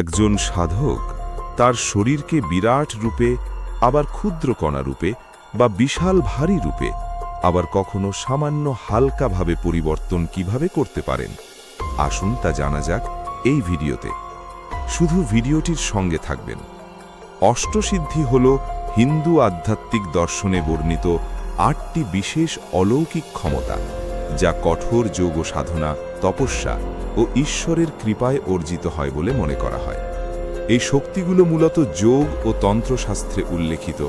একজন সাধক তার শরীরকে বিরাট রূপে, আবার ক্ষুদ্র কণা রূপে বা বিশাল ভারী রূপে, আবার কখনো সামান্য হালকাভাবে পরিবর্তন কিভাবে করতে পারেন, আসুন তা জানা যাক এই ভিডিওতে। শুধু ভিডিওটির সঙ্গে থাকবেন। অষ্টসিদ্ধি হল হিন্দু আধ্যাত্মিক দর্শনে বর্ণিত 8টি বিশেষ অলৌকিক ক্ষমতা, যা কঠোর যোগ সাধনা, তপস্যা ও ঈশ্বরের কৃপায় অর্জিত হয় বলে মনে করা হয়। এই শক্তিগুলো মূলত যোগ ও তন্ত্রশাস্ত্রে উল্লেখিত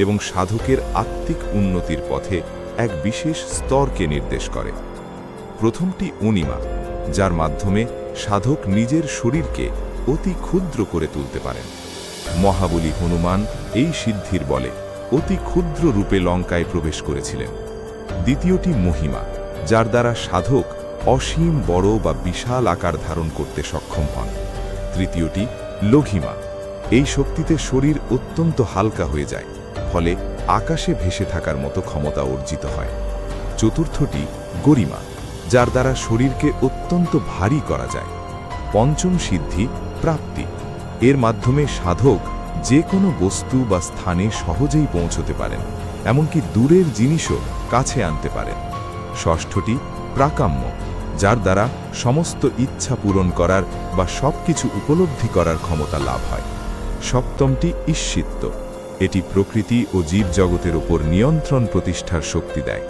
এবং সাধকের আত্মিক উন্নতির পথে এক বিশেষ স্তরকে নির্দেশ করে। প্রথমটি অনিমা, যার মাধ্যমে সাধক নিজের শরীরকে অতি ক্ষুদ্র করে তুলতে পারেন। মহাবলী হনুমান এই সিদ্ধির বলে অতি ক্ষুদ্র রূপে লঙ্কায় প্রবেশ করেছিলেন। দ্বিতীয়টি মহিমা, যার দ্বারা সাধক অসীম বড় বা বিশাল আকার ধারণ করতে সক্ষম হন। তৃতীয়টি লঘিমা, এই শক্তিতে শরীর অত্যন্ত হালকা হয়ে যায়, ফলে আকাশে ভেসে থাকার মতো ক্ষমতা অর্জিত হয়। চতুর্থটি গরিমা, যার দ্বারা শরীরকে অত্যন্ত ভারী করা যায়। পঞ্চম সিদ্ধি প্রাপ্তি, এর মাধ্যমে সাধক যে কোনো বস্তু বা স্থানে সহজেই পৌঁছতে পারেন, এমনকি দূরের জিনিসও কাছে আনতে পারেন। ষষ্ঠটি প্রাকাম্য, যার দ্বারা সমস্ত ইচ্ছা পূরণ করার বা সবকিছু উপলব্ধি করার ক্ষমতা লাভ হয়। সপ্তমটি ঈশিত্ব, এটি প্রকৃতি ও জীবজগতের উপর নিয়ন্ত্রণ প্রতিষ্ঠার শক্তি দেয়।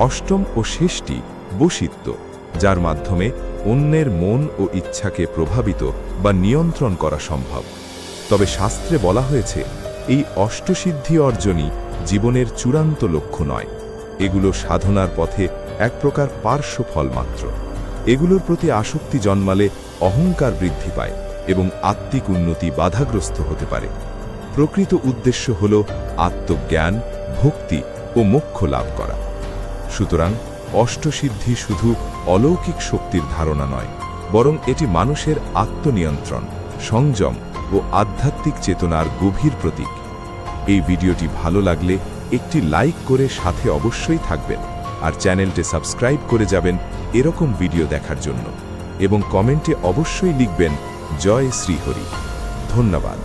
অষ্টম ও শেষটি বশিত্ব, যার মাধ্যমে অন্যের মন ও ইচ্ছাকে প্রভাবিত বা নিয়ন্ত্রণ করা সম্ভব। তবে শাস্ত্রে বলা হয়েছে, এই অষ্টসিদ্ধি অর্জনই জীবনের চূড়ান্ত লক্ষ্য নয়। এগুলো সাধনার পথে এক প্রকার পার্শ্বফল মাত্র। এগুলোর প্রতি আসক্তি জন্মালে অহংকার বৃদ্ধি পায় এবং আত্মিক উন্নতি বাধাগ্রস্ত হতে পারে। প্রকৃত উদ্দেশ্য হল আত্মজ্ঞান, ভক্তি ও মোক্ষ লাভ করা। সুতরাং অষ্টসিদ্ধি শুধু অলৌকিক শক্তির ধারণা নয়, বরং এটি মানুষের আত্মনিয়ন্ত্রণ, সংযম ও আধ্যাত্মিক চেতনার গভীর প্রতীক। এই ভিডিওটি ভালো লাগলে একটি লাইক করে সাথে অবশ্যই থাকবেন, আর চ্যানেলটি সাবস্ক্রাইব করে যাবেন এরকম ভিডিও দেখার জন্য, এবং কমেন্টে অবশ্যই লিখবেন জয় শ্রীহরি। ধন্যবাদ।